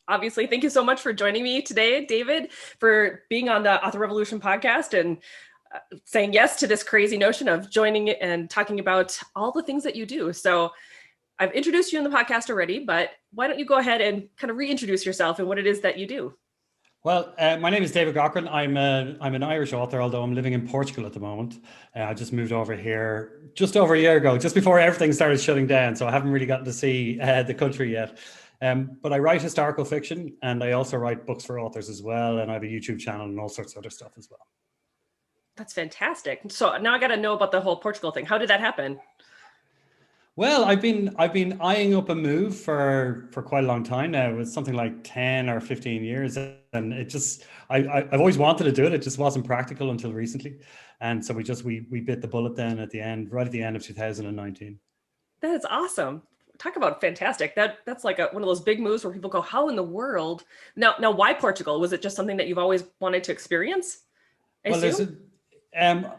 Obviously, thank you so much for joining me today, David, for being on the Author Revolution podcast and saying yes to this crazy notion of joining and talking about all the things that you do. So I've introduced you in the podcast already, but why don't you go ahead and kind of reintroduce yourself and what it is that you do? Well, my name is David Gaughran. I'm an Irish author, although I'm living in Portugal at the moment. I just moved over here just over a year ago, just before everything started shutting down. So I haven't really gotten to see the country yet. But I write historical fiction, and I also write books for authors as well. And I have a YouTube channel and all sorts of other stuff as well. That's fantastic. So now I got to know about the whole Portugal thing. How did that happen? Well, I've been eyeing up a move for quite a long time now. It's something like 10 or 15 years. And it just I've always wanted to do it. It just wasn't practical until recently. And so we bit the bullet then at the end, right at the end of 2019. That is awesome. Talk about fantastic. That's like one of those big moves where people go, how in the world? Now, why Portugal? Was it just something that you've always wanted to experience? I Well, there's assume?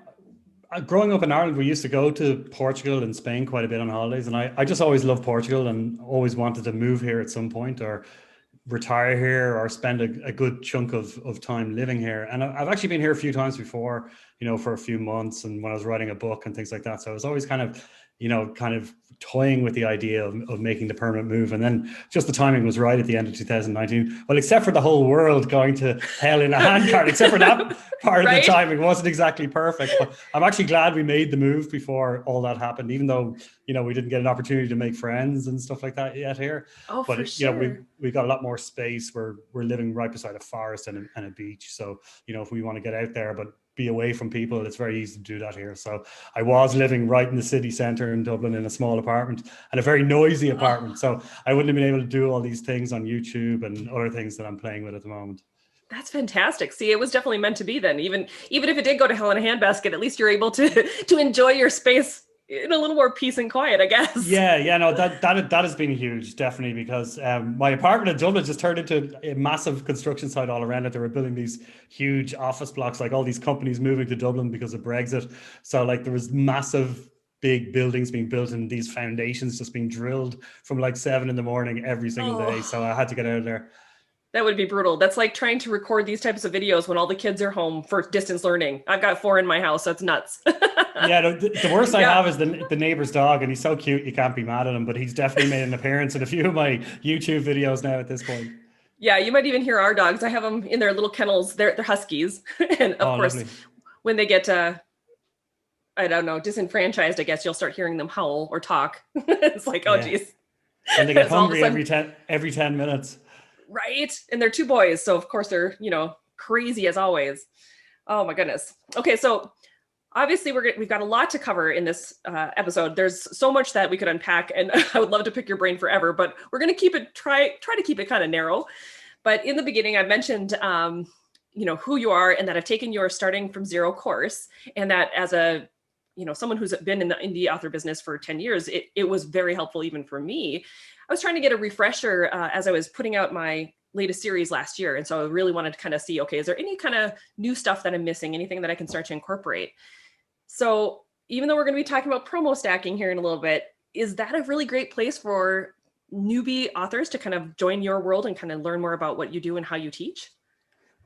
growing up in Ireland, we used to go to Portugal and Spain quite a bit on holidays. And I just always loved Portugal and always wanted to move here at some point or retire here or spend a good chunk of time living here. And I've actually been here a few times before, for a few months and when I was writing a book and things like that. So I was always kind of toying with the idea of making the permanent move. And then just the timing was right at the end of 2019. Well, except for the whole world going to hell in a handcart, except for that part of Right? the timing wasn't exactly perfect. But I'm actually glad we made the move before all that happened, even though, we didn't get an opportunity to make friends and stuff like that yet here. Oh, for But, sure. we've got a lot more space. We're living right beside a forest and a beach. So, if we want to get out there, but be away from people, it's very easy to do that here. So I was living right in the city centre in Dublin in a small apartment and a very noisy apartment. Oh, So I wouldn't have been able to do all these things on YouTube and other things that I'm playing with at the moment. that's fantastic. See, it was definitely meant to be then. Even if it did go to hell in a handbasket, at least you're able to to enjoy your space in a little more peace and quiet, I guess. Yeah, no, that has been huge, definitely, because my apartment in Dublin just turned into a massive construction site all around it. They were building these huge office blocks, like all these companies moving to Dublin because of Brexit. So like there was massive big buildings being built and these foundations just being drilled from like 7 in the morning every single day. Oh, So I had to get out of there. that would be brutal. That's like trying to record these types of videos when all the kids are home for distance learning. I've got four in my house. That's nuts. Yeah, the worst I Yeah. have is the neighbor's dog, and he's so cute you can't be mad at him. But he's definitely made an appearance in a few of my YouTube videos now at this point. Yeah, you might even hear our dogs. I have them in their little kennels. They're huskies. And of Oh, course, lovely. when they get I don't know, disenfranchised, I guess you'll start hearing them howl or talk. It's like, oh Yeah. geez. When they get It's all of a hungry sudden, every 10 minutes. right? And they're two boys, so of course they're, crazy as always. Oh my goodness. Okay, so obviously we've got a lot to cover in this episode. There's so much that we could unpack, and I would love to pick your brain forever, but we're going to try to keep it kind of narrow. But in the beginning, I mentioned, who you are, and that I've taken your starting from zero course, and that as a someone who's been in the indie author business for 10 years, it was very helpful even for me. I was trying to get a refresher as I was putting out my latest series last year. And so I really wanted to kind of see, okay, is there any kind of new stuff that I'm missing, anything that I can start to incorporate? So even though we're going to be talking about promo stacking here in a little bit, is that a really great place for newbie authors to kind of join your world and kind of learn more about what you do and how you teach?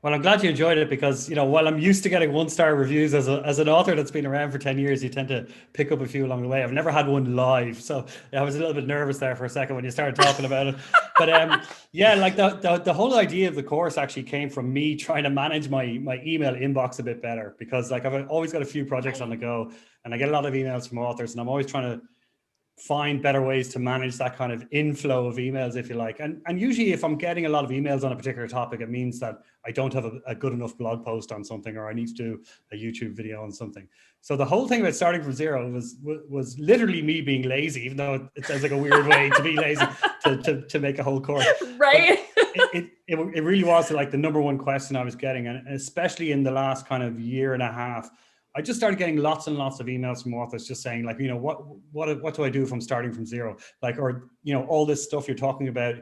Well, I'm glad you enjoyed it because, while I'm used to getting 1-star reviews as an author that's been around for 10 years, you tend to pick up a few along the way. I've never had one live. So I was a little bit nervous there for a second when you started talking about it. But yeah, like the whole idea of the course actually came from me trying to manage my email inbox a bit better because like I've always got a few projects on Right. the go and I get a lot of emails from authors and I'm always trying to find better ways to manage that kind of inflow of emails, if you like. And usually if I'm getting a lot of emails on a particular topic, it means that I don't have a good enough blog post on something, or I need to do a YouTube video on something. So the whole thing about starting from zero was literally me being lazy, even though it sounds like a weird way to be lazy to make a whole course. But Right. it really was like the number one question I was getting. And especially in the last kind of year and a half, I just started getting lots and lots of emails from authors just saying like, what do I do if I'm starting from zero? Like, or, all this stuff you're talking about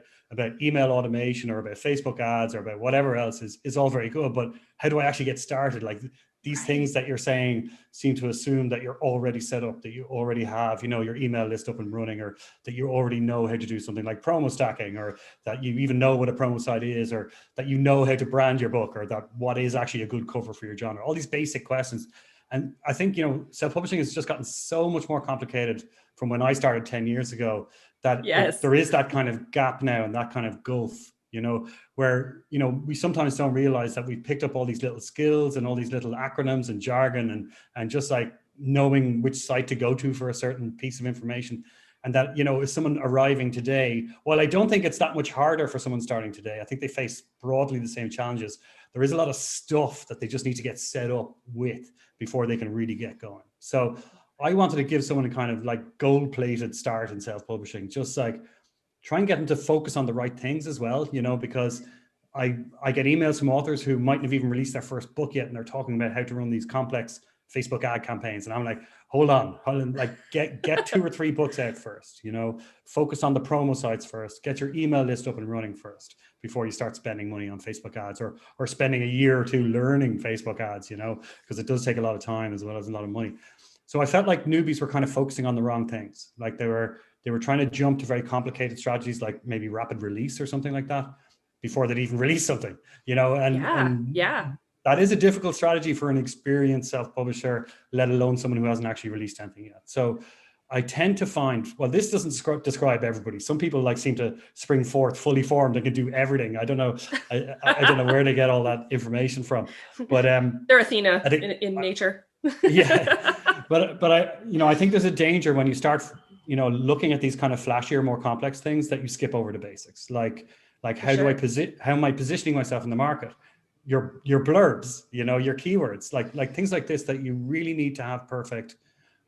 email automation or about Facebook ads or about whatever else is all very good. But how do I actually get started? Like these things that you're saying seem to assume that you're already set up, that you already have, your email list up and running, or that you already know how to do something like promo stacking, or that you even know what a promo site is, or that you know how to brand your book, or that what is actually a good cover for your genre. All these basic questions. And I think, self-publishing has just gotten so much more complicated from when I started 10 years ago, that there is that kind of gap now and that kind of gulf, where, we sometimes don't realize that we've picked up all these little skills and all these little acronyms and jargon and just like knowing which site to go to for a certain piece of information. And that, if someone arriving today, well, I don't think it's that much harder for someone starting today. I think they face broadly the same challenges. There is a lot of stuff that they just need to get set up with before they can really get going. So I wanted to give someone a kind of like gold-plated start in self-publishing, just like try and get them to focus on the right things as well, because I get emails from authors who mightn't have even released their first book yet, and they're talking about how to run these complex Facebook ad campaigns. And I'm like, hold on, like get 2 or 3 books out first, focus on the promo sites first, get your email list up and running first before you start spending money on Facebook ads, or spending a year or two learning Facebook ads, because it does take a lot of time as well as a lot of money. So I felt like newbies were kind of focusing on the wrong things. Like they were trying to jump to very complicated strategies, like maybe rapid release or something like that, before they'd even release something, and that is a difficult strategy for an experienced self-publisher, let alone someone who hasn't actually released anything yet. So I tend to find, well, this doesn't describe everybody. Some people seem to spring forth fully formed and can do everything. I don't know. I don't know where they get all that information from, but they're Athena in nature. Yeah, but I think there's a danger when you start, looking at these kind of flashier, more complex things, that you skip over the basics. Like how am I positioning myself in the market? Your blurbs, your keywords, like things like this that you really need to have perfect,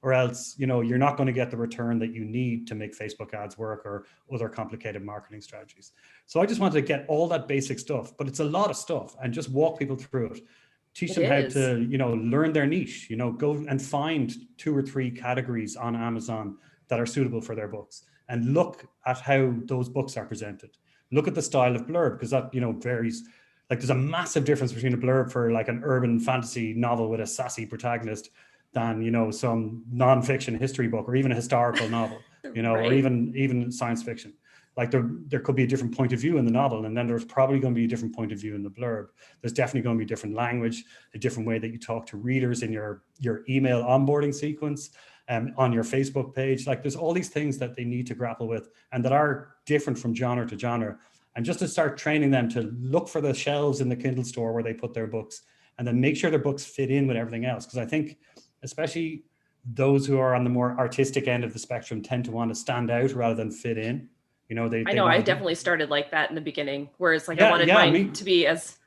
or else, you're not going to get the return that you need to make Facebook ads work, or other complicated marketing strategies. So I just wanted to get all that basic stuff, but it's a lot of stuff, and just walk people through it. Teach them how to, learn their niche, go and find 2 or 3 categories on Amazon that are suitable for their books, and look at how those books are presented. Look at the style of blurb, because that, varies. Like there's a massive difference between a blurb for like an urban fantasy novel with a sassy protagonist than, some nonfiction history book, or even a historical novel, right. Or even science fiction. Like there could be a different point of view in the novel, and then there's probably going to be a different point of view in the blurb. There's definitely going to be different language, a different way that you talk to readers in your email onboarding sequence, on your Facebook page. Like there's all these things that they need to grapple with, and that are different from genre to genre. And just to start training them to look for the shelves in the Kindle store where they put their books, and then make sure their books fit in with everything else. Because I think especially those who are on the more artistic end of the spectrum tend to want to stand out rather than fit in. I definitely started like that in the beginning, where it's like, I wanted mine to be as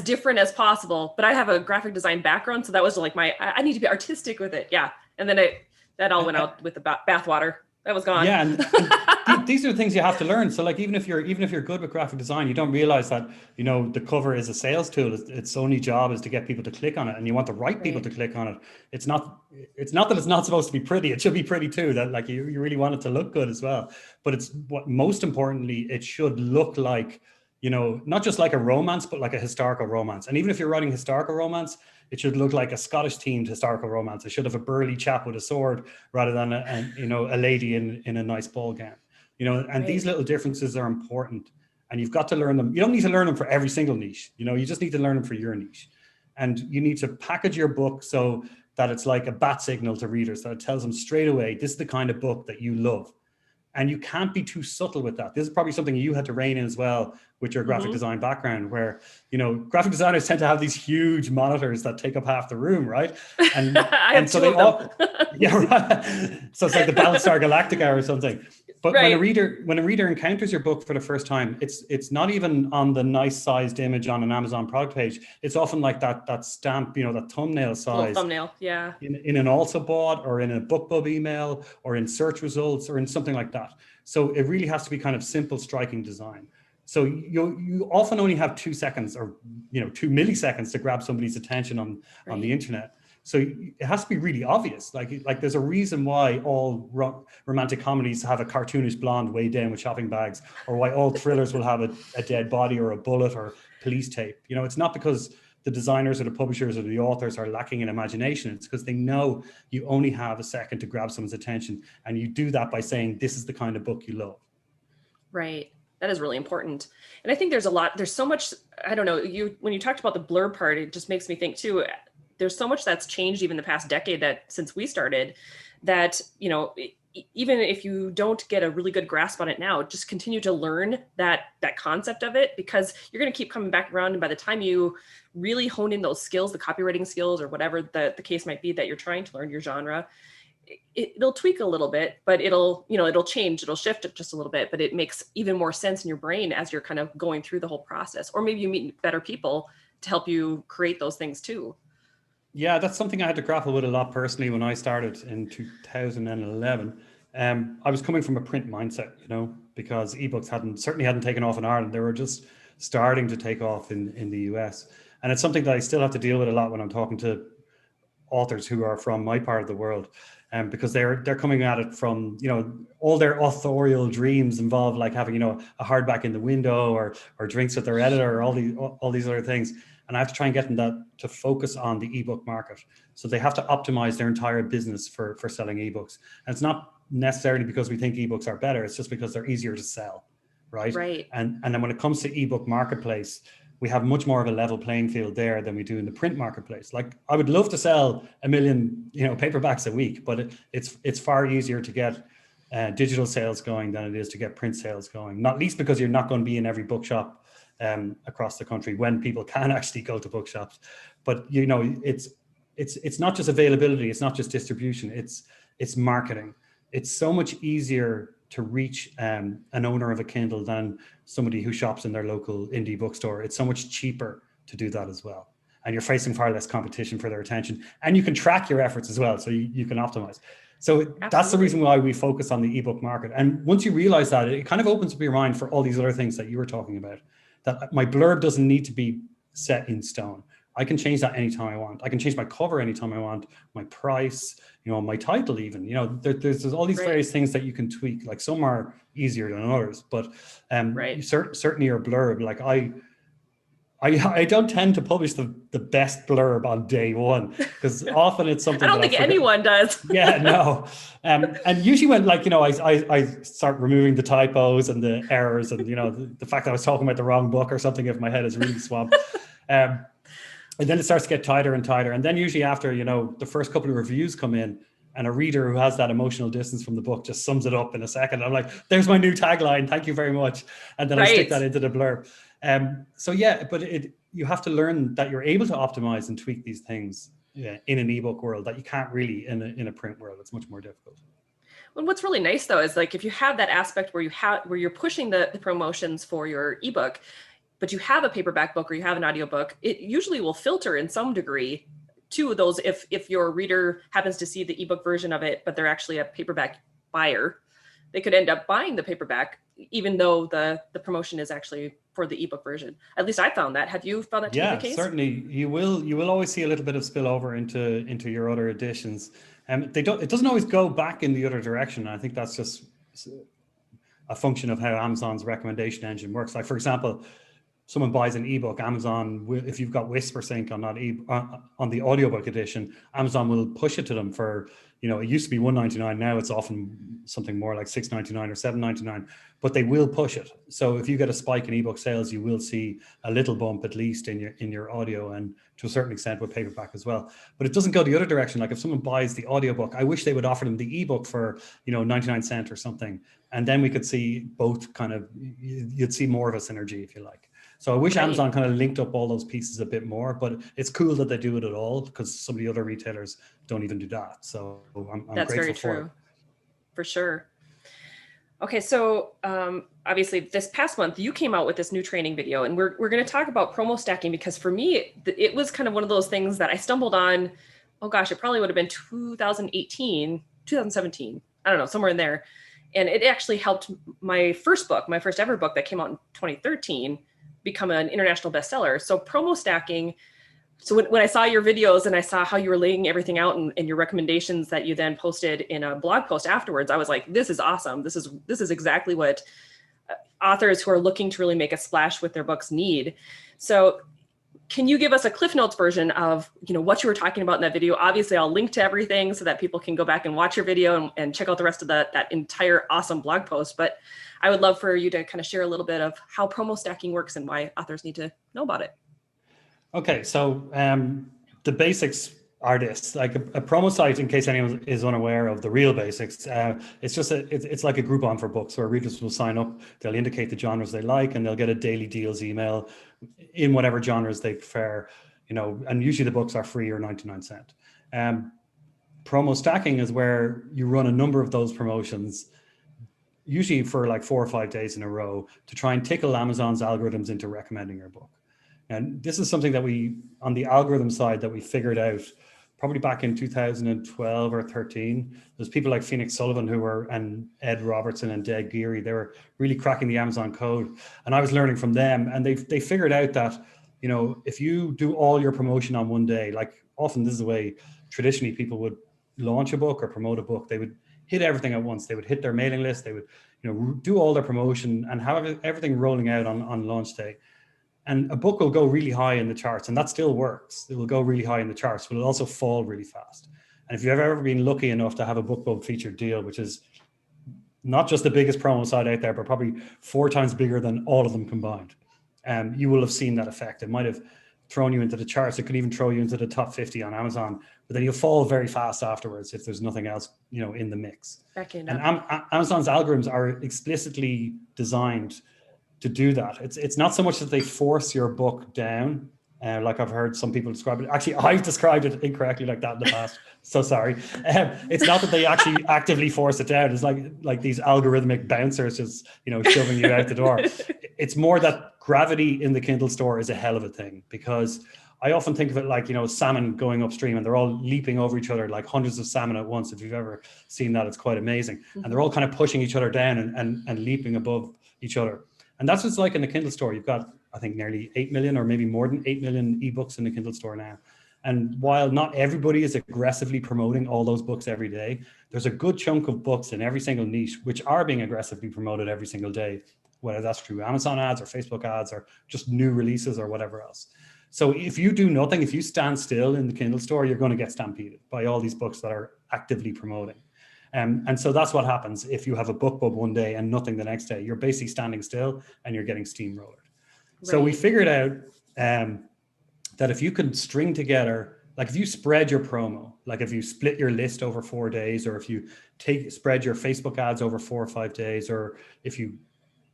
different as possible, but I have a graphic design background. So that was like I need to be artistic with it. Yeah. And then that all went out with the bathwater. That was gone. Yeah. And these are the things you have to learn. So like, even if you're good with graphic design, you don't realize that, the cover is a sales tool. Its only job is to get people to click on it, and you want the right people to click on it. It's not that it's not supposed to be pretty. It should be pretty too. That like you really want it to look good as well. But it's most importantly, it should look like, not just like a romance, but like a historical romance. And even if you're writing historical romance, it should look like a Scottish themed historical romance. It should have a burly chap with a sword rather than a lady in a nice ball gown. And right. These little differences are important, and you've got to learn them. You don't need to learn them for every single niche. You just need to learn them for your niche. And you need to package your book so that it's like a bat signal to readers, that it tells them straight away, this is the kind of book that you love. And you can't be too subtle with that. This is probably something you had to rein in as well with your graphic design background, where, graphic designers tend to have these huge monitors that take up half the room, right? And so they all, yeah, right. So it's like the Battlestar Galactica or something. But right. when a reader encounters your book for the first time, it's not even on the nice sized image on an Amazon product page. It's often like that stamp, that thumbnail size. Thumbnail, yeah. In an also bought, or in a BookBub email, or in search results, or in something like that. So it really has to be kind of simple, striking design. So you often only have 2 seconds, or 2 milliseconds to grab somebody's attention on the internet. So it has to be really obvious. Like there's a reason why all romantic comedies have a cartoonish blonde weighed down with shopping bags, or why all thrillers will have a dead body or a bullet or police tape. It's not because the designers or the publishers or the authors are lacking in imagination. It's because they know you only have a second to grab someone's attention. And you do that by saying, this is the kind of book you love. Right. That is really important. And I think there's so much, I don't know, when you talked about the blurb part, it just makes me think too, there's so much that's changed even the past decade that since we started that, even if you don't get a really good grasp on it now, just continue to learn that concept of it, because you're going to keep coming back around. And by the time you really hone in those skills, the copywriting skills or whatever the case might be that you're trying to learn, your genre, it'll tweak a little bit, but it'll change, it'll shift just a little bit, but it makes even more sense in your brain as you're kind of going through the whole process. Or maybe you meet better people to help you create those things too. Yeah, that's something I had to grapple with a lot personally when I started in 2011. I was coming from a print mindset, because ebooks certainly hadn't taken off in Ireland. They were just starting to take off in the US. And it's something that I still have to deal with a lot when I'm talking to authors who are from my part of the world. Because they're coming at it from, all their authorial dreams involve like having, a hardback in the window or drinks with their editor or all these other things. And I have to try and get them to focus on the ebook market. So they have to optimize their entire business for selling ebooks. And it's not necessarily because we think ebooks are better. It's just because they're easier to sell, right? Right. And then when it comes to ebook marketplace, we have much more of a level playing field there than we do in the print marketplace. Like I would love to sell 1 million, paperbacks a week, but it's far easier to get digital sales going than it is to get print sales going. Not least because you're not going to be in every bookshop across the country when people can actually go to bookshops. But it's not just availability, it's not just distribution, it's marketing. It's so much easier to reach an owner of a Kindle than somebody who shops in their local indie bookstore. It's so much cheaper to do that as well. And you're facing far less competition for their attention. And you can track your efforts as well, so you can optimize. So Absolutely. That's the reason why we focus on the ebook market. And once you realize that, it kind of opens up your mind for all these other things that you were talking about. That my blurb doesn't need to be set in stone. I can change that anytime I want. I can change my cover anytime I want, my price, my title even. There's all these various things that you can tweak. Like some are easier than others, but certainly your blurb, like I don't tend to publish the best blurb on day one, because often it's something I don't think anyone does. Yeah, no. And usually when I start removing the typos and the errors and the fact that I was talking about the wrong book or something if my head is really swamped. And then it starts to get tighter and tighter. And then usually after, the first couple of reviews come in and a reader who has that emotional distance from the book just sums it up in a second. I'm like, there's my new tagline. Thank you very much. And then I stick that into the blurb. But you have to learn that you're able to optimize and tweak these things in an ebook world that you can't really in a print world. It's much more difficult. And what's really nice though, is like, if you have that aspect where you're pushing the promotions for your ebook, but you have a paperback book or you have an audiobook, it usually will filter in some degree to those. If your reader happens to see the ebook version of it, but they're actually a paperback buyer, they could end up buying the paperback, even though the promotion is actually for the ebook version. At least I found that. Have you found that to be the case? Yeah, certainly. You will always see a little bit of spillover into your other editions. It doesn't always go back in the other direction. I think that's just a function of how Amazon's recommendation engine works. Like, for example, someone buys an ebook, Amazon, if you've got Whisper Sync on the audiobook edition, Amazon will push it to them for, it used to be $1.99. Now it's often something more like $6.99 or $7.99, but they will push it. So if you get a spike in ebook sales, you will see a little bump at least in your audio, and to a certain extent with paperback as well. But it doesn't go the other direction. Like if someone buys the audiobook, I wish they would offer them the ebook for 99 cents or something, and then we could see both you'd see more of a synergy, if you like. So I wish Amazon kind of linked up all those pieces a bit more, but it's cool that they do it at all, because some of the other retailers don't even do that. So I'm That's grateful very for true. it. For sure. Okay, so obviously this past month you came out with this new training video, and we're going to talk about promo stacking, because for me it was kind of one of those things that I stumbled on. Oh gosh, it probably would have been 2018, 2017. I don't know, somewhere in there. And it actually helped my first ever book that came out in 2013 become an international bestseller. So promo stacking. So when I saw your videos and I saw how you were laying everything out and your recommendations that you then posted in a blog post afterwards, I was like, this is awesome. This is exactly what authors who are looking to really make a splash with their books need. So can you give us a Cliff Notes version of, what you were talking about in that video? Obviously, I'll link to everything so that people can go back and watch your video and check out the rest of that entire awesome blog post. But I would love for you to kind of share a little bit of how promo stacking works and why authors need to know about it. Okay, so the basics are this: like a promo site, in case anyone is unaware of the real basics, it's just it's like a Groupon for books where readers will sign up, they'll indicate the genres they like, and they'll get a daily deals email in whatever genres they prefer, and usually the books are free or 99 cents. Promo stacking is where you run a number of those promotions, usually for like 4 or 5 days in a row, to try and tickle Amazon's algorithms into recommending your book. And this is something that on the algorithm side, that we figured out probably back in 2012 or 13. There's people like Phoenix Sullivan and Ed Robertson and David Gaughran. They were really cracking the Amazon code. And I was learning from them. And they figured out that, if you do all your promotion on one day, like often this is the way traditionally people would launch a book or promote a book, they would hit everything at once. They would hit their mailing list. They would, do all their promotion and have everything rolling out on launch day. And a book will go really high in the charts, and that still works. It will go really high in the charts, but it'll also fall really fast. And if you've ever been lucky enough to have a BookBub featured deal, which is not just the biggest promo site out there, but probably 4 times bigger than all of them combined, you will have seen that effect. It might have thrown you into the charts. It could even throw you into the top 50 on Amazon, but then you'll fall very fast afterwards if there's nothing else, in the mix. And Amazon's algorithms are explicitly designed to do that. It's not so much that they force your book down, like I've heard some people describe it. Actually, I've described it incorrectly like that in the past. So sorry. It's not that they actually actively force it down. It's like these algorithmic bouncers just, shoving you out the door. It's more that gravity in the Kindle store is a hell of a thing, because I often think of it like, salmon going upstream and they're all leaping over each other, like hundreds of salmon at once. If you've ever seen that, it's quite amazing. Mm-hmm. And they're all kind of pushing each other down and leaping above each other. And that's what it's like in the Kindle store. You've got, I think, nearly 8 million or maybe more than 8 million ebooks in the Kindle store now. And while not everybody is aggressively promoting all those books every day, there's a good chunk of books in every single niche which are being aggressively promoted every single day, whether that's through Amazon ads or Facebook ads or just new releases or whatever else. So if you do nothing, if you stand still in the Kindle store, you're going to get stampeded by all these books that are actively promoting. And so that's what happens if you have a BookBub one day and nothing the next day. You're basically standing still and you're getting steamrolled. Right. So we figured out that if you can string together, like if you spread your promo, like if you split your list over 4 days, or if you spread your Facebook ads over 4 or 5 days, or if you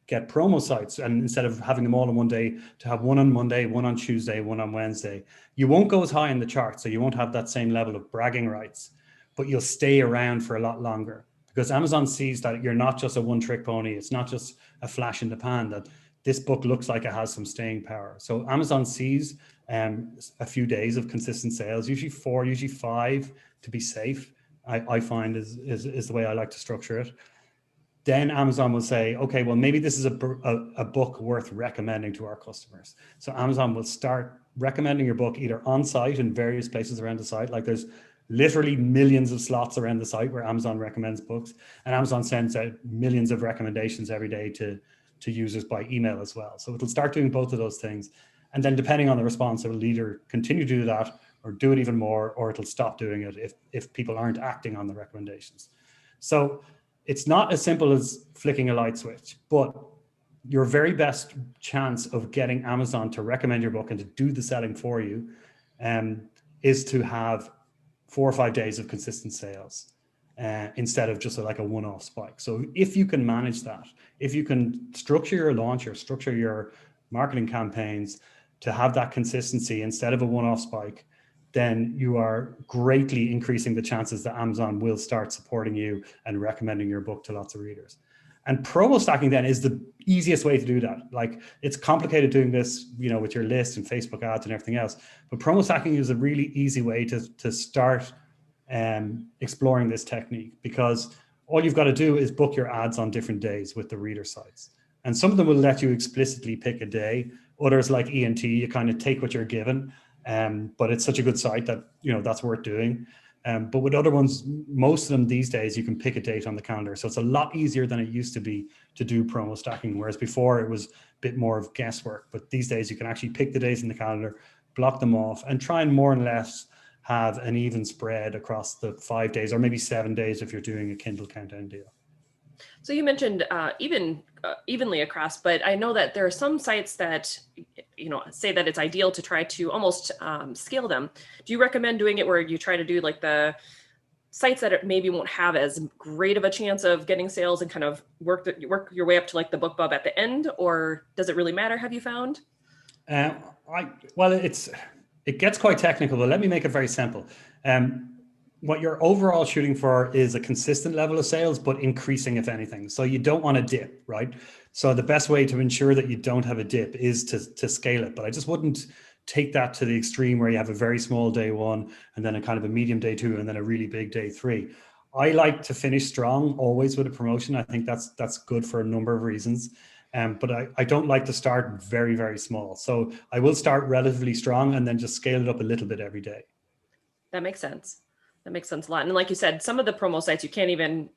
get promo sites and instead of having them all in one day, to have one on Monday, one on Tuesday, one on Wednesday, you won't go as high in the chart. So you won't have that same level of bragging rights, but you'll stay around for a lot longer, because Amazon sees that you're not just a one-trick pony. It's not just a flash in the pan, that this book looks like it has some staying power. So Amazon sees a few days of consistent sales, usually 4, usually 5 to be safe, I find is the way I like to structure it. Then Amazon will say, okay, well, maybe this is a book worth recommending to our customers. So Amazon will start recommending your book either on site in various places around the site. Like there's literally millions of slots around the site where Amazon recommends books, and Amazon sends out millions of recommendations every day to users by email as well. So it'll start doing both of those things. And then depending on the response, it will either continue to do that or do it even more, or it'll stop doing it if people aren't acting on the recommendations. So it's not as simple as flicking a light switch, but your very best chance of getting Amazon to recommend your book and to do the selling for you is to have 4 or 5 days of consistent sales instead of just like a one-off spike. So if you can manage that, if you can structure your launch or structure your marketing campaigns to have that consistency instead of a one-off spike, then you are greatly increasing the chances that Amazon will start supporting you and recommending your book to lots of readers. And promo stacking then is the easiest way to do that. Like, it's complicated doing this, with your list and Facebook ads and everything else, but promo stacking is a really easy way to start exploring this technique, because all you've got to do is book your ads on different days with the reader sites. And some of them will let you explicitly pick a day. Others, like ENT, you kind of take what you're given. But it's such a good site that, that's worth doing. But with other ones, most of them these days, you can pick a date on the calendar. So it's a lot easier than it used to be to do promo stacking, whereas before it was a bit more of guesswork. But these days you can actually pick the days in the calendar, block them off, and try and more or less have an even spread across the 5 days, or maybe 7 days if you're doing a Kindle countdown deal. So you mentioned evenly across, but I know that there are some sites that, say that it's ideal to try to almost scale them. Do you recommend doing it where you try to do like the sites that maybe won't have as great of a chance of getting sales and kind of work your way up to like the BookBub at the end, or does it really matter? Have you found? It gets quite technical, but let me make it very simple. What you're overall shooting for is a consistent level of sales, but increasing if anything. So you don't want a dip, right? So the best way to ensure that you don't have a dip is to scale it. But I just wouldn't take that to the extreme where you have a very small day one and then a kind of a medium day two and then a really big day three. I like to finish strong always with a promotion. I think that's good for a number of reasons. But I don't like to start very, very small. So I will start relatively strong and then just scale it up a little bit every day. That makes sense. That makes sense a lot. And like you said, some of the promo sites, you can't even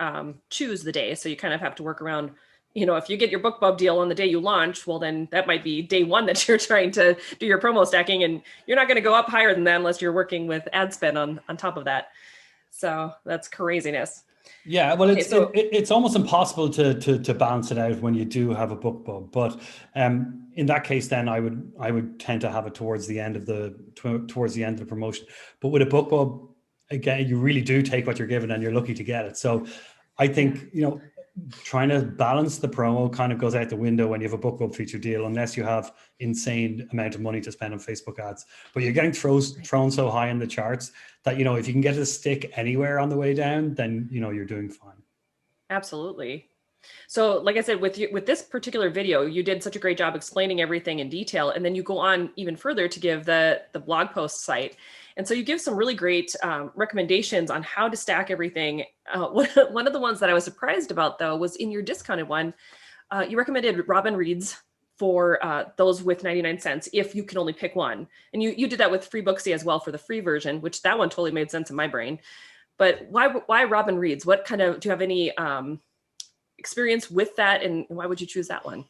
choose the day. So you kind of have to work around, if you get your BookBub deal on the day you launch, well, then that might be day one that you're trying to do your promo stacking. And you're not going to go up higher than that unless you're working with ad spend on top of that. So that's craziness. Yeah, well, it's almost impossible to balance it out when you do have a BookBub. But in that case, then I would tend to have it towards the end of the promotion. But with a BookBub, again, you really do take what you're given and you're lucky to get it. So I think, trying to balance the promo kind of goes out the window when you have a BookBub feature deal, unless you have insane amount of money to spend on Facebook ads. But you're getting thrown so high in the charts that, if you can get it to stick anywhere on the way down, then, you're doing fine. Absolutely. So like I said, with this particular video, you did such a great job explaining everything in detail. And then you go on even further to give the blog post site. And so you give some really great recommendations on how to stack everything. One of the ones that I was surprised about, though, was in your discounted one. You recommended Robin Reads for those with 99 cents if you can only pick one. And you did that with Free Booksie as well for the free version, which that one totally made sense in my brain. But why Robin Reads? What kind of, do you have any experience with that, and why would you choose that one?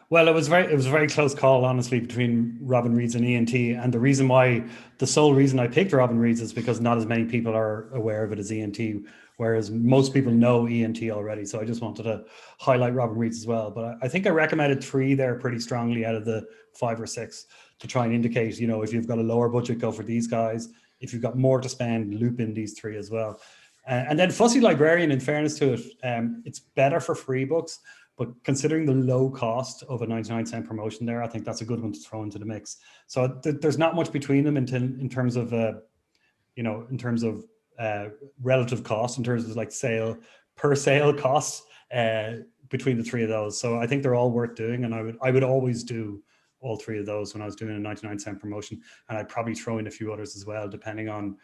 Well, it was a very close call, honestly, between Robin Reads and ENT. And the sole reason I picked Robin Reads is because not as many people are aware of it as ENT, whereas most people know ENT already. So I just wanted to highlight Robin Reads as well. But I think I recommended 3 there pretty strongly out of the 5 or 6 to try and indicate, if you've got a lower budget, go for these guys. If you've got more to spend, loop in these 3 as well. And then Fussy Librarian, in fairness to it, it's better for free books. But considering the low cost of a 99-cent promotion there, I think that's a good one to throw into the mix. So there's not much between them in terms of, relative cost, in terms of like per sale costs between the 3 of those. So I think they're all worth doing. And I would always do all 3 of those when I was doing a 99-cent promotion. And I'd probably throw in a few others as well, depending on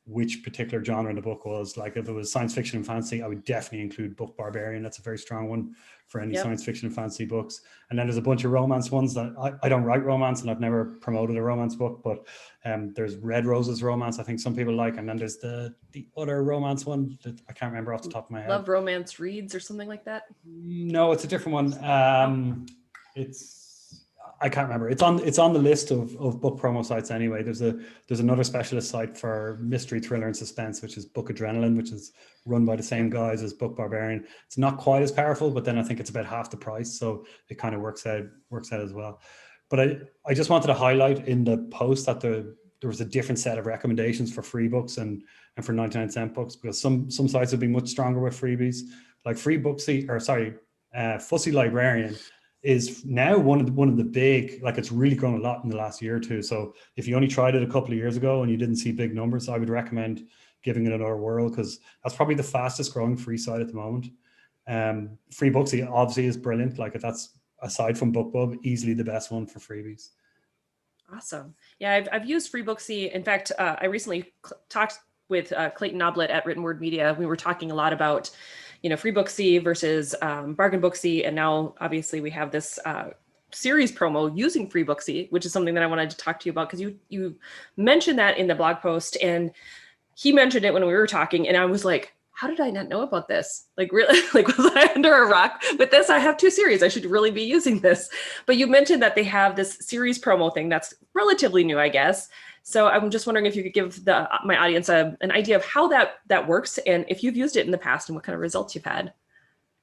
which particular genre the book was. Like if it was science fiction and fantasy, I would definitely include Book Barbarian. That's a very strong one for any science fiction and fantasy books. And then there's a bunch of romance ones that I don't write romance and I've never promoted a romance book, but there's Red Roses romance, I think some people like. And then there's the other romance one that I can't remember off the top of my head. Love Romance Reads or something like that? No, it's a different one. I can't remember. It's on the list of book promo sites anyway. There's another specialist site for mystery, thriller, and suspense, which is Book Adrenaline, which is run by the same guys as Book Barbarian. It's not quite as powerful, but then I think it's about half the price, so it kind of works out as well. But I just wanted to highlight in the post that there was a different set of recommendations for free books and for 99-cent books, because some sites would be much stronger with freebies, like Fussy Librarian is now one of the big, like it's really grown a lot in the last year or two. So if you only tried it a couple of years ago and you didn't see big numbers, I would recommend giving it another whirl, because that's probably the fastest growing free site at the moment. Free Booksie obviously is brilliant. Like that's, aside from BookBub, easily the best one for freebies. Awesome. Yeah, I've used Free Booksie. In fact, I recently talked with Clayton Noblet at Written Word Media. We were talking a lot about Free Booksie versus Bargain Booksie. And now obviously we have this series promo using Free Booksie, which is something that I wanted to talk to you about, because you mentioned that in the blog post and he mentioned it when we were talking, and I was like, how did I not know about this? Like really, like was I under a rock with this? I have 2 series. I should really be using this. But you mentioned that they have this series promo thing that's relatively new, I guess. So I'm just wondering if you could give my audience an idea of how that works, and if you've used it in the past and what kind of results you've had.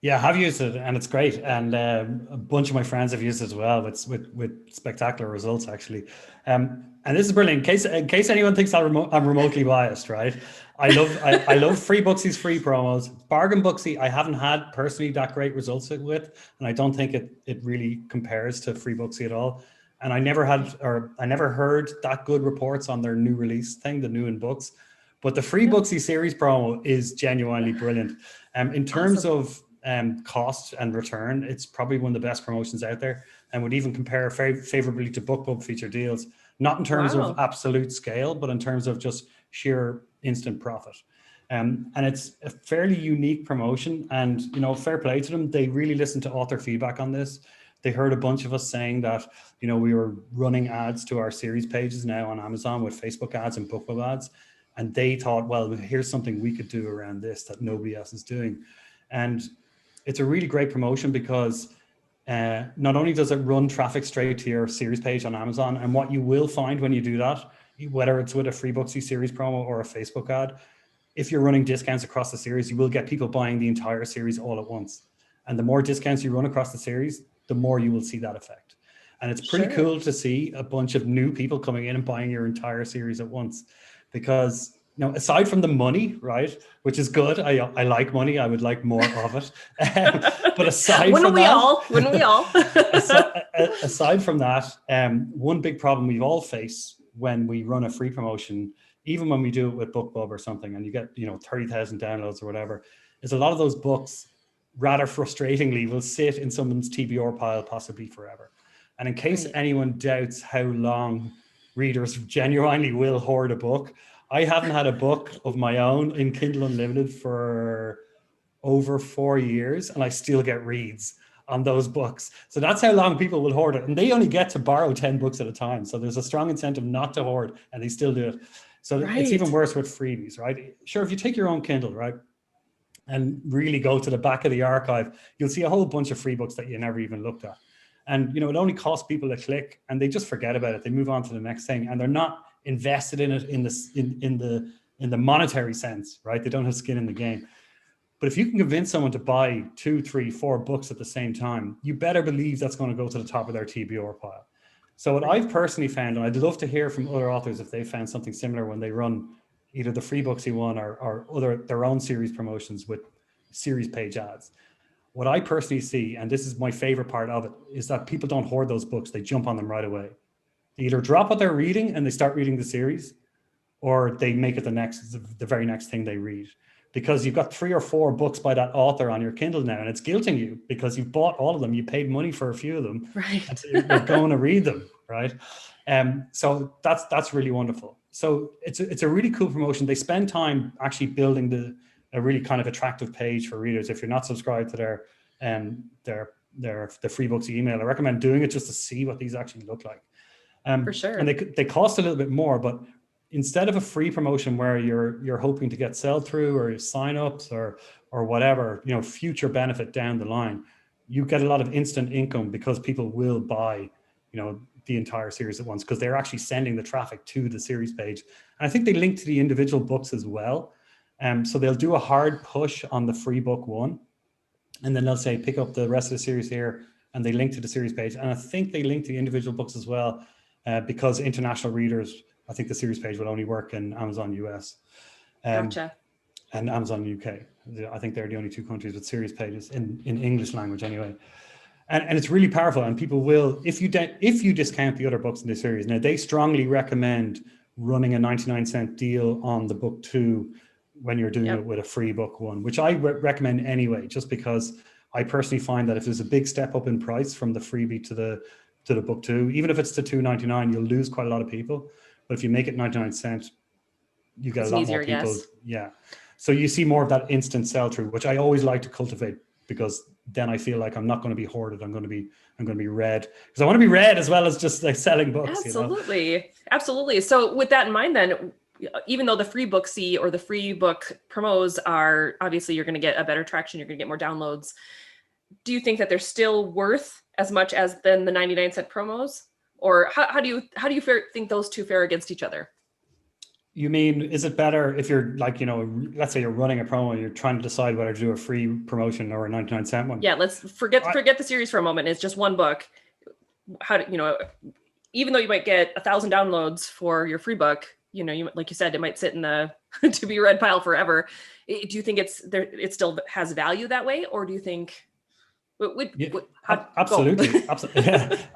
Yeah, I have used it and it's great. And a bunch of my friends have used it as well with spectacular results, actually. And this is brilliant. In case anyone thinks I'm remotely biased, right? I love free Booksie's free promos. Bargain Booksie, I haven't had personally that great results with, and I don't think it really compares to free Booksie at all. And I never heard that good reports on their new release thing, the new in books. But the free Booksie series promo is genuinely brilliant. In terms of cost and return, it's probably one of the best promotions out there, and would even compare favorably to BookBub feature deals, not in terms of absolute scale, but in terms of just sheer instant profit. And it's a fairly unique promotion, and fair play to them. They really listened to author feedback on this. They heard a bunch of us saying that we were running ads to our series pages now on Amazon with Facebook ads and BookBub ads, and they thought, well, here's something we could do around this that nobody else is doing. And it's a really great promotion because not only does it run traffic straight to your series page on Amazon, and what you will find when you do that, whether it's with a free Booksy series promo or a Facebook ad, if you're running discounts across the series, you will get people buying the entire series all at once. And the more discounts you run across the series, the more you will see that effect. And it's pretty cool to see a bunch of new people coming in and buying your entire series at once, because aside from the money, right, which is good, I like money, I would like more of it. But aside from that, wouldn't we all? aside from that, one big problem we all face when we run a free promotion, even when we do it with BookBub or something, and you get 30,000 downloads or whatever, is a lot of those books, rather frustratingly, will sit in someone's TBR pile possibly forever. And in case anyone doubts how long readers genuinely will hoard a book, I haven't had a book of my own in Kindle Unlimited for over 4 years, and I still get reads on those books. So that's how long people will hoard it. And they only get to borrow 10 books at a time. So there's a strong incentive not to hoard, and they still do it. So it's even worse with freebies, right? Sure, if you take your own Kindle, right, and really go to the back of the archive, you'll see a whole bunch of free books that you never even looked at. And it only costs people a click, and they just forget about it. They move on to the next thing, and they're not invested in it in the monetary sense, right? They don't have skin in the game. But if you can convince someone to buy 2, 3, 4 books at the same time, you better believe that's going to go to the top of their TBR pile. So what I've personally found, and I'd love to hear from other authors if they found something similar when they run either the free Booksy one or other their own series promotions with series page ads. What I personally see, and this is my favorite part of it, is that people don't hoard those books. They jump on them right away. They either drop what they're reading and they start reading the series, or they make it the very next thing they read. Because you've got 3 or 4 books by that author on your Kindle now, and it's guilting you because you've bought all of them. You paid money for a few of them, right? And so you're going to read them, right? So that's really wonderful. So it's a really cool promotion. They spend time actually building a really kind of attractive page for readers. If you're not subscribed to the free Booksy email, I recommend doing it just to see what these actually look like. For sure. And they cost a little bit more, but instead of a free promotion where you're hoping to get sell through or sign-ups or whatever, future benefit down the line, you get a lot of instant income because people will buy, the entire series at once, because they're actually sending the traffic to the series page. And I think they link to the individual books as well. So they'll do a hard push on the free book one, and then they'll say, pick up the rest of the series here, and they link to the series page. And I think they link to the individual books as well, because international readers, I think the series page will only work in Amazon US Gotcha. and Amazon UK. I think they're the only 2 countries with series pages in English language anyway. And it's really powerful. And people will, if you discount the other books in the series, now they strongly recommend running a 99-cent deal on the book 2 when you're doing it with a free book 1, which I recommend anyway, just because I personally find that if there's a big step up in price from the freebie to the book 2, even if it's to $2.99, you'll lose quite a lot of people. But if you make it 99 cents, you get a lot more people. Yes. Yeah. So you see more of that instant sell through, which I always like to cultivate, because then I feel like I'm not going to be hoarded. I'm going to be read, because I want to be read as well as just like selling books. Absolutely. Absolutely. So with that in mind, then even though the free Booksie or the free book promos are obviously you're going to get a better traction, you're going to get more downloads. Do you think that they're still worth as much as than the 99-cent promos? Or how do you think those two fare against each other? You mean, is it better if you're like, let's say you're running a promo and you're trying to decide whether to do a free promotion or a 99-cent one? Yeah, let's forget the series for a moment. It's just one book. How do even though you might get 1,000 downloads for your free book, like you said, it might sit in the to be read pile forever. Do you think it still has value that way, or do you think? Absolutely.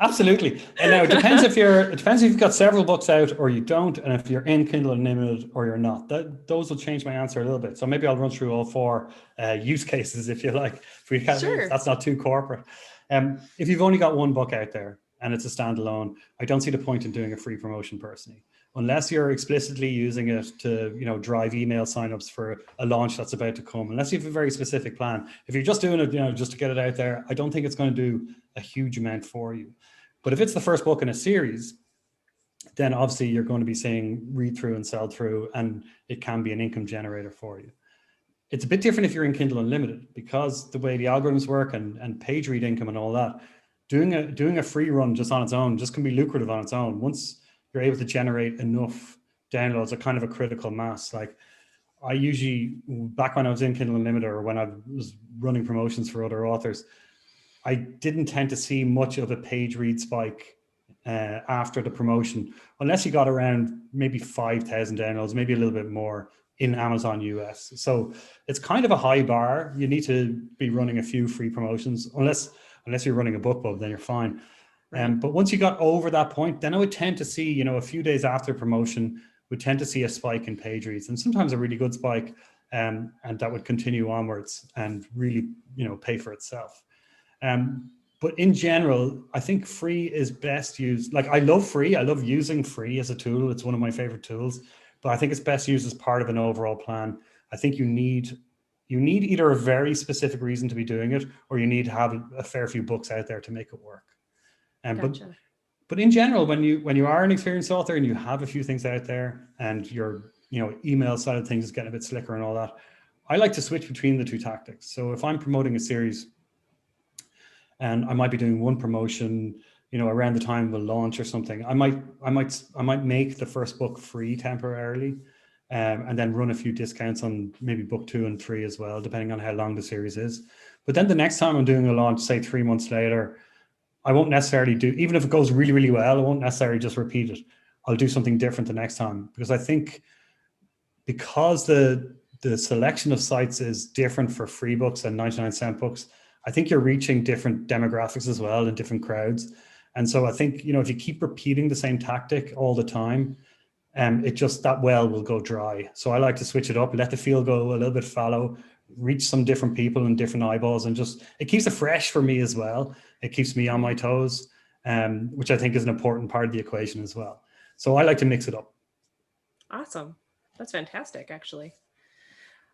Absolutely. And now it depends if you've got several books out or you don't, and if you're in Kindle Unlimited or you're not. Those will change my answer a little bit. So maybe I'll run through all four use cases, if you like. Sure. That's not too corporate. If you've only got one book out there and it's a standalone, I don't see the point in doing a free promotion personally, unless you're explicitly using it to, drive email signups for a launch that's about to come, unless you have a very specific plan. If you're just doing it, just to get it out there, I don't think it's going to do a huge amount for you. But if it's the first book in a series, then obviously you're going to be seeing read through and sell through, and it can be an income generator for you. It's a bit different if you're in Kindle Unlimited, because the way the algorithms work and page read income and all that, doing a free run just on its own just can be lucrative on its own. Once you're able to generate enough downloads, a kind of a critical mass. Like I usually, back when I was in Kindle Unlimited or when I was running promotions for other authors, I didn't tend to see much of a page read spike after the promotion, unless you got around maybe 5,000 downloads, maybe a little bit more in Amazon US. So it's kind of a high bar. You need to be running a few free promotions, unless you're running a book club, then you're fine. But once you got over that point, then I would tend to see, a few days after promotion, we tend to see a spike in page reads, and sometimes a really good spike, and that would continue onwards and really, pay for itself. But in general, I think free is best used. Like I love free. I love using free as a tool. It's one of my favorite tools, but I think it's best used as part of an overall plan. I think you need either a very specific reason to be doing it, or you need to have a fair few books out there to make it work. Gotcha. But in general, when you are an experienced author and you have a few things out there, and your email side of things is getting a bit slicker and all that, I like to switch between the two tactics. So if I'm promoting a series, and I might be doing one promotion, around the time of a launch or something, I might make the first book free temporarily, and then run a few discounts on maybe book 2 and 3 as well, depending on how long the series is. But then the next time I'm doing a launch, say 3 months later, I won't necessarily do, even if it goes really, really well, I won't necessarily just repeat it. I'll do something different the next time, because I think because the selection of sites is different for free books and 99-cent books, I think you're reaching different demographics as well and different crowds. And so I think, if you keep repeating the same tactic all the time, it just, that well will go dry. So I like to switch it up, let the field go a little bit fallow, reach some different people and different eyeballs, and just, it keeps it fresh for me as well. It keeps me on my toes, which I think is an important part of the equation as well. So I like to mix it up. Awesome. That's fantastic, actually.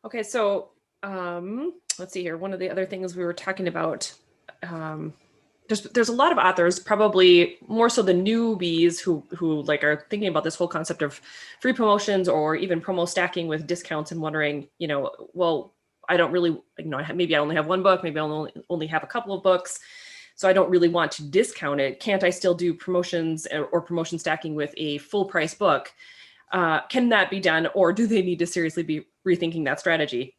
Okay, so let's see here. One of the other things we were talking about, there's a lot of authors, probably more so the newbies who like are thinking about this whole concept of free promotions or even promo stacking with discounts, and wondering, well, I don't really, maybe I only have one book, maybe I only have a couple of books, so I don't really want to discount it. Can't I still do promotions or promotion stacking with a full price book? Can that be done, or do they need to seriously be rethinking that strategy?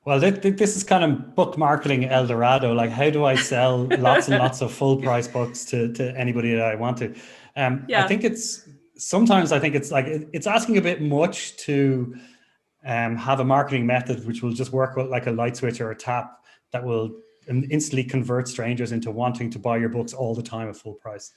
Well, this is kind of book marketing El Dorado. Like, how do I sell lots and lots of full price books to anybody that I want to? I think it's like, it's asking a bit much to have a marketing method which will just work like a light switch or a tap that will instantly convert strangers into wanting to buy your books all the time at full price.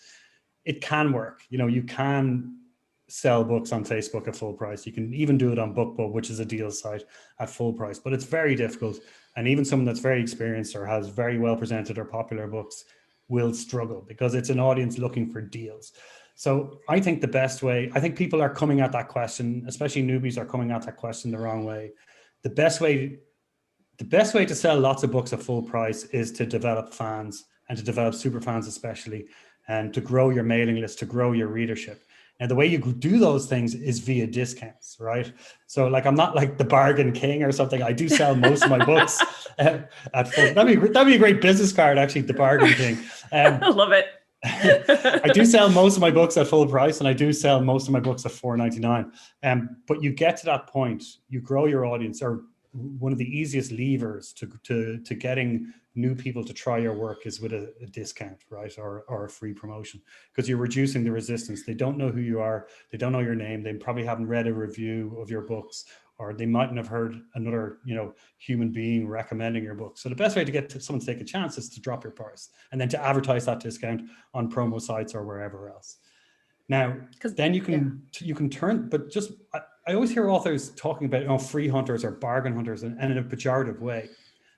It can work. You can sell books on Facebook at full price. You can even do it on BookBub, which is a deal site, at full price, but it's very difficult. And even someone that's very experienced or has very well presented or popular books will struggle, because it's an audience looking for deals. So I think the best way, I think people are coming at that question, especially newbies are coming at that question the wrong way. The best way to sell lots of books at full price is to develop fans, and to develop super fans especially, and to grow your mailing list, to grow your readership. And the way you do those things is via discounts, right? So like, I'm not like the bargain king or something. I do sell most of my books at full. That'd be a great business card, actually, the bargain king. I love it. I do sell most of my books at full price, and I do sell most of my books at $4.99. But you get to that point, you grow your audience, or one of the easiest levers to getting new people to try your work is with a discount, right? Or a free promotion, because you're reducing the resistance. They don't know who you are. They don't know your name. They probably haven't read a review of your books, or they mightn't have heard another, human being recommending your book. So the best way to get someone to take a chance is to drop your price and then to advertise that discount on promo sites or wherever else. Now, then you can turn, but just, I always hear authors talking about free hunters or bargain hunters and in a pejorative way,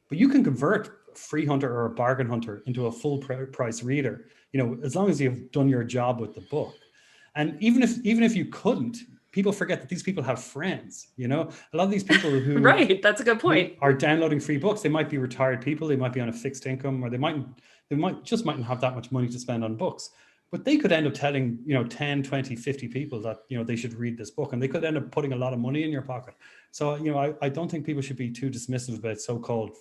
but you can convert a free hunter or a bargain hunter into a full price reader, as long as you've done your job with the book. And even if you couldn't, people forget that these people have friends, a lot of these people who right, that's a good point, are downloading free books. They might be retired people, they might be on a fixed income, or they mightn't have that much money to spend on books. But they could end up telling, 10, 20, 50 people that, they should read this book, and they could end up putting a lot of money in your pocket. So, I don't think people should be too dismissive about so-called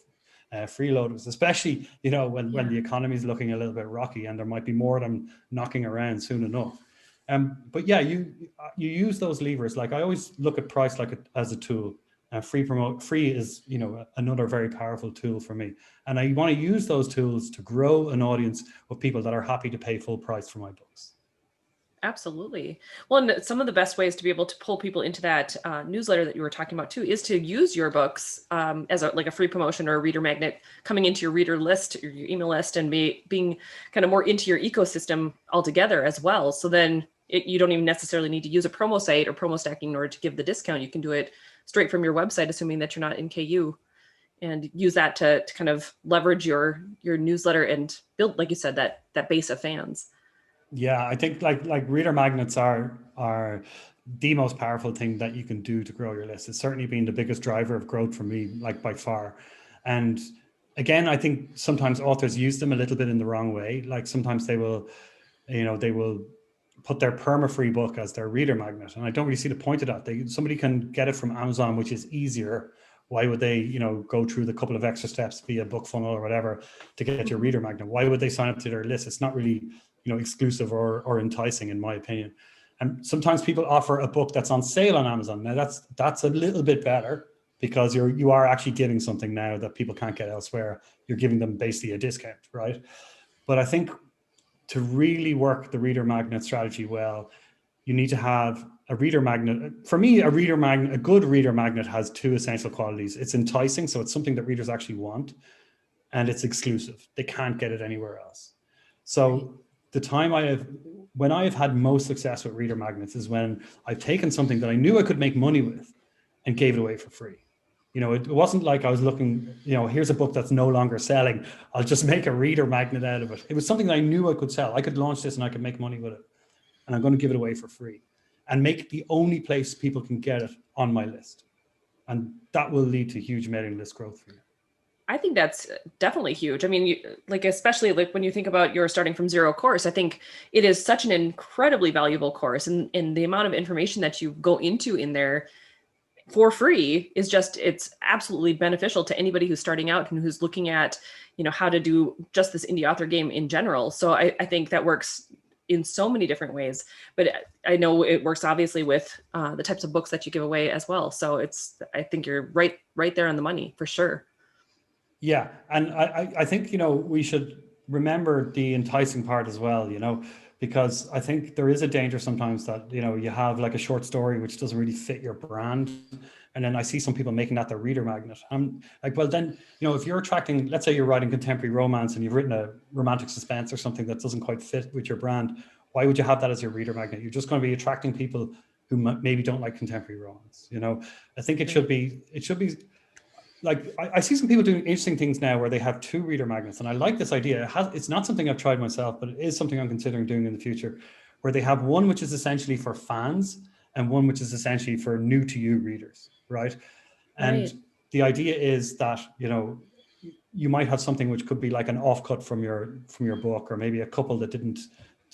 freeloaders, especially, when the economy is looking a little bit rocky and there might be more of them knocking around soon enough. But yeah, you use those levers. Like, I always look at price as a tool. Free is, another very powerful tool for me. And I want to use those tools to grow an audience of people that are happy to pay full price for my books. Absolutely. Well, and some of the best ways to be able to pull people into that newsletter that you were talking about too is to use your books as a free promotion or a reader magnet coming into your reader list or your email list, and being kind of more into your ecosystem altogether as well. So then you don't even necessarily need to use a promo site or promo stacking in order to give the discount. You can do it straight from your website, assuming that you're not in KU, and use that to kind of leverage your newsletter and build, like you said, that base of fans. Yeah, I think like reader magnets are the most powerful thing that you can do to grow your list. It's certainly been the biggest driver of growth for me, like by far. And again, I think sometimes authors use them a little bit in the wrong way. Like sometimes they will put their perma-free book as their reader magnet. And I don't really see the point of that. Somebody can get it from Amazon, which is easier. Why would they, go through the couple of extra steps via book funnel or whatever to get your reader magnet? Why would they sign up to their list? It's not really, exclusive or enticing, in my opinion. And sometimes people offer a book that's on sale on Amazon. Now that's a little bit better, because you are actually giving something now that people can't get elsewhere. You're giving them basically a discount, right? But I think to really work the reader magnet strategy well, you need to have a reader magnet. For me, a good reader magnet has two essential qualities. It's enticing, so it's something that readers actually want, and it's exclusive. They can't get it anywhere else. So the time when I have had most success with reader magnets is when I've taken something that I knew I could make money with and gave it away for free. It wasn't like I was looking, here's a book that's no longer selling, I'll just make a reader magnet out of it. It was something that I knew I could sell. I could launch this and I could make money with it. And I'm going to give it away for free and make it the only place people can get it on my list. And that will lead to huge mailing list growth for you. I think that's definitely huge. I mean, especially when you think about your starting from zero course, I think it is such an incredibly valuable course, and the amount of information that you go into in there for free is it's absolutely beneficial to anybody who's starting out and who's looking at, how to do just this indie author game in general. So I think that works in so many different ways, but I know it works obviously with the types of books that you give away as well. So I think you're right there on the money for sure. Yeah. And I think, we should remember the enticing part as well, because I think there is a danger sometimes that, you have like a short story which doesn't really fit your brand. And then I see some people making that their reader magnet. I'm like, well, then, if you're attracting, let's say you're writing contemporary romance and you've written a romantic suspense or something that doesn't quite fit with your brand, why would you have that as your reader magnet? You're just going to be attracting people who maybe don't like contemporary romance. I think it should be like, I see some people doing interesting things now where they have two reader magnets, and I like this idea. It's not something I've tried myself, but it is something I'm considering doing in the future, where they have one which is essentially for fans and one which is essentially for new to you readers, right? And the idea is that, you might have something which could be like an offcut from your book, or maybe a couple that didn't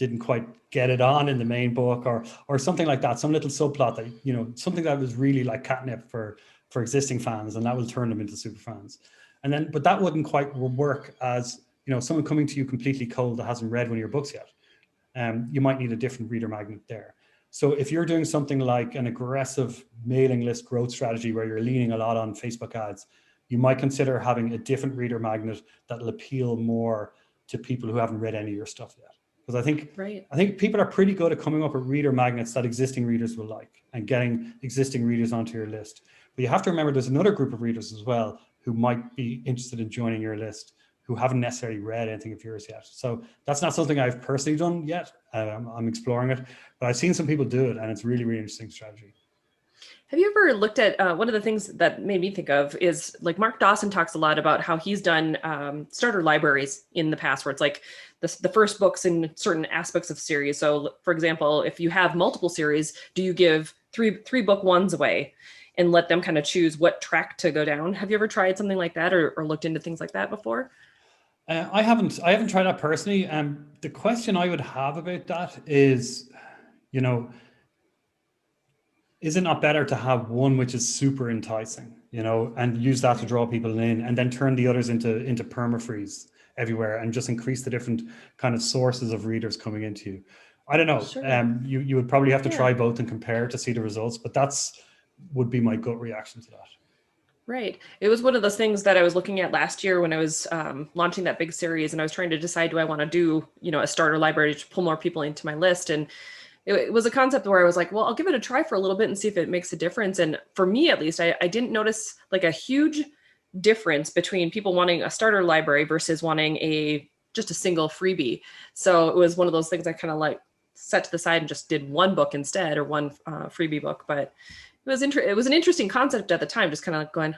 didn't quite get it on in the main book, or something like that, some little subplot that, you know, something that was really like catnip for existing fans, and that will turn them into super fans. And then, but that wouldn't quite work as, you know, someone coming to you completely cold that hasn't read one of your books yet. You might need a different reader magnet there. So if you're doing something like an aggressive mailing list growth strategy where you're leaning a lot on Facebook ads, you might consider having a different reader magnet that'll appeal more to people who haven't read any of your stuff yet. Because I think people are pretty good at coming up with reader magnets that existing readers will like and getting existing readers onto your list. But you have to remember there's another group of readers as well who might be interested in joining your list, who haven't necessarily read anything of yours yet. So that's not something I've personally done yet. I'm exploring it, but I've seen some people do it, and it's really, really interesting strategy. Have you ever looked at one of the things that made me think of is like Mark Dawson talks a lot about how he's done starter libraries in the past, where it's like the first books in certain aspects of series. So for example, if you have multiple series, do you give three book ones away and let them kind of choose what track to go down? Have you ever tried something like that, or looked into things like that before? I haven't tried that personally. The question I would have about that is, you know, is it not better to have one which is super enticing, you know, and use that to draw people in, and then turn the others into permafreeze everywhere and just increase the different kind of sources of readers coming into you? I don't know. Sure. You would probably have to try both and compare to see the results, but would be my gut reaction to that. Right. It was one of those things that I was looking at last year when I was launching that big series, and I was trying to decide, do I want to do, you know, a starter library to pull more people into my list? And it was a concept where I was like, well, I'll give it a try for a little bit and see if it makes a difference. And for me, at least, I didn't notice like a huge difference between people wanting a starter library versus wanting just a single freebie. So it was one of those things I kind of like set to the side and just did one book instead, or one freebie book. But it was an interesting concept at the time, just kind of going,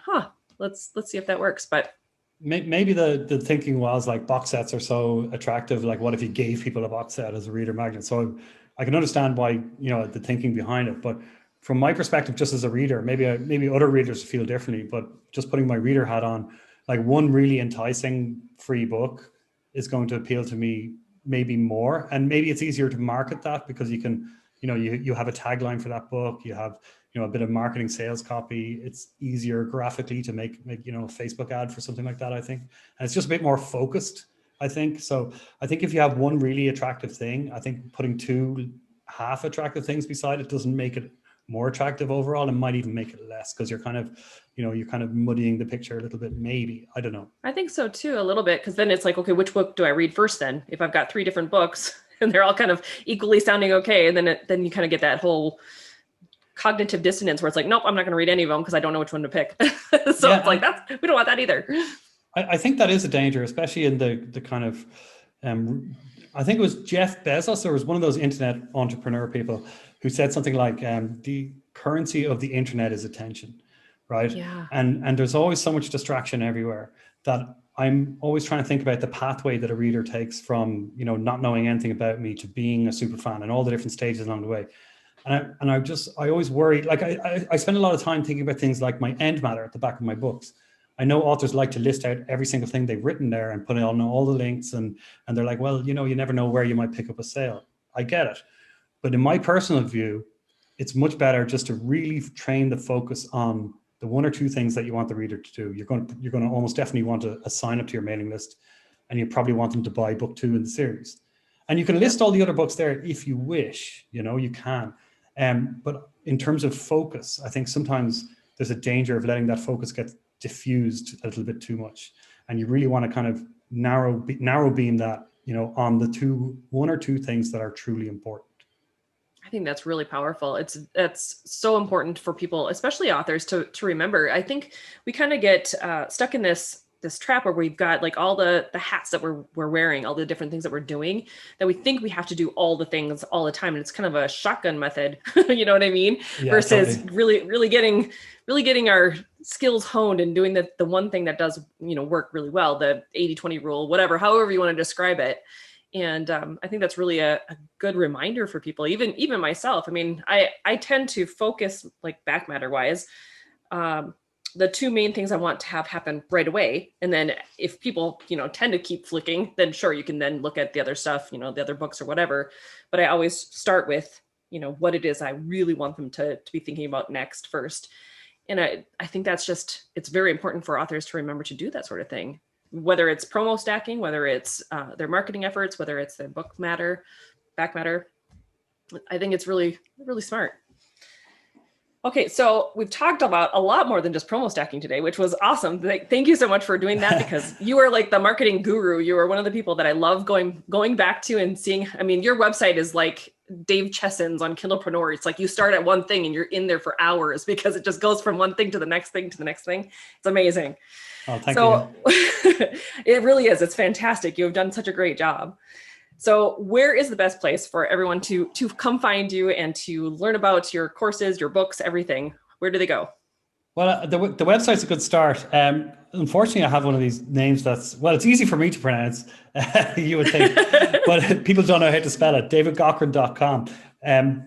let's see if that works. But maybe the thinking was like, box sets are so attractive. Like, what if you gave people a box set as a reader magnet? So I can understand why, you know, the thinking behind it. But from my perspective, just as a reader, maybe other readers feel differently, but just putting my reader hat on, like one really enticing free book is going to appeal to me maybe more. And maybe it's easier to market that because you can, you know, you have a tagline for that book, you have, you know, a bit of marketing sales copy. It's easier graphically to make, you know, a Facebook ad for something like that, I think. And it's just a bit more focused, I think. So I think if you have one really attractive thing, I think putting two half attractive things beside it doesn't make it more attractive overall, and might even make it less, because you're kind of muddying the picture a little bit, maybe. I don't know. I think so too, a little bit, because then it's like, okay, which book do I read first then? If I've got three different books and they're all kind of equally sounding okay, and then you kind of get that whole cognitive dissonance where it's like, nope, I'm not going to read any of them because I don't know which one to pick. So yeah, it's like, we don't want that either. I think that is a danger, especially in the kind of, I think it was Jeff Bezos, or was one of those internet entrepreneur people who said something like, the currency of the internet is attention, right? Yeah. And there's always so much distraction everywhere that I'm always trying to think about the pathway that a reader takes from, you know, not knowing anything about me to being a super fan, and all the different stages along the way. And I always worry, like I spend a lot of time thinking about things like my end matter at the back of my books. I know authors like to list out every single thing they've written there and put on all the links, and they're like, well, you know, you never know where you might pick up a sale. I get it. But in my personal view, it's much better just to really train the focus on the one or two things that you want the reader to do. You're going to almost definitely want to sign up to your mailing list, and you probably want them to buy book 2 in the series. And you can list all the other books there if you wish, you know, you can. But in terms of focus, I think sometimes there's a danger of letting that focus get diffused a little bit too much. And you really want to kind of narrow beam that, you know, on the one or two things that are truly important. I think that's really powerful. It's so important for people, especially authors, to remember. I think we kind of get stuck in this trap where we've got like all the hats that we're wearing, all the different things that we're doing, that we think we have to do all the things all the time. And it's kind of a shotgun method, you know what I mean? Yeah, versus totally. really getting our skills honed and doing the one thing that does, you know, work really well, the 80-20 rule, whatever, however you want to describe it. And I think that's really a good reminder for people, even myself. I mean, I tend to focus like back matter wise the two main things I want to have happen right away. And then if people, tend to keep flicking, then sure, you can then look at the other stuff, the other books or whatever. But I always start with, what it is I really want them to be thinking about next first. And I think that's it's very important for authors to remember to do that sort of thing, whether it's promo stacking, whether it's their marketing efforts, whether it's their back matter. I think it's really, really smart. Okay, so we've talked about a lot more than just promo stacking today, which was awesome. Thank you so much for doing that, because you are like the marketing guru. You are one of the people that I love going back to and seeing. I mean, your website is like Dave Chesson's on Kindlepreneur. It's like you start at one thing and you're in there for hours because it just goes from one thing to the next thing to the next thing. It's amazing. Oh, thank you. It really is. It's fantastic. You have done such a great job. So where is the best place for everyone to come find you and to learn about your courses, your books, everything? Where do they go? Well, the website's a good start. Unfortunately, I have one of these names it's easy for me to pronounce, you would think, but people don't know how to spell it, davidgaughran.com.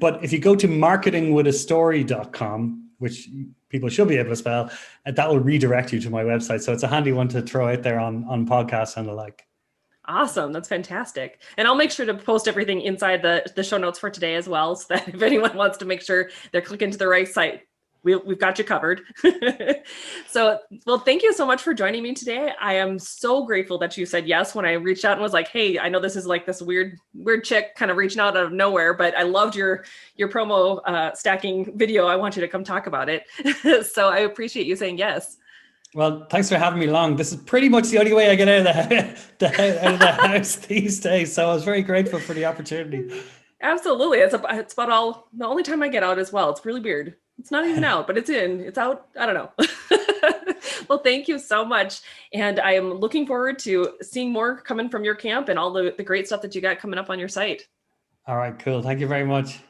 But if you go to marketingwithastory.com, which people should be able to spell, that will redirect you to my website. So it's a handy one to throw out there on podcasts and the like. Awesome. That's fantastic. And I'll make sure to post everything inside the show notes for today as well, so that if anyone wants to make sure they're clicking to the right site, we've got you covered. So, well, thank you so much for joining me today. I am so grateful that you said yes when I reached out and was like, hey, I know this is like this weird chick kind of reaching out of nowhere, but I loved your promo stacking video. I want you to come talk about it. So I appreciate you saying yes. Well, thanks for having me along. This is pretty much the only way I get out of the house these days. So I was very grateful for the opportunity. Absolutely. It's about the only time I get out as well. It's really weird. It's not even out, but it's out. I don't know. Well, thank you so much. And I am looking forward to seeing more coming from your camp and all the great stuff that you got coming up on your site. All right, cool. Thank you very much.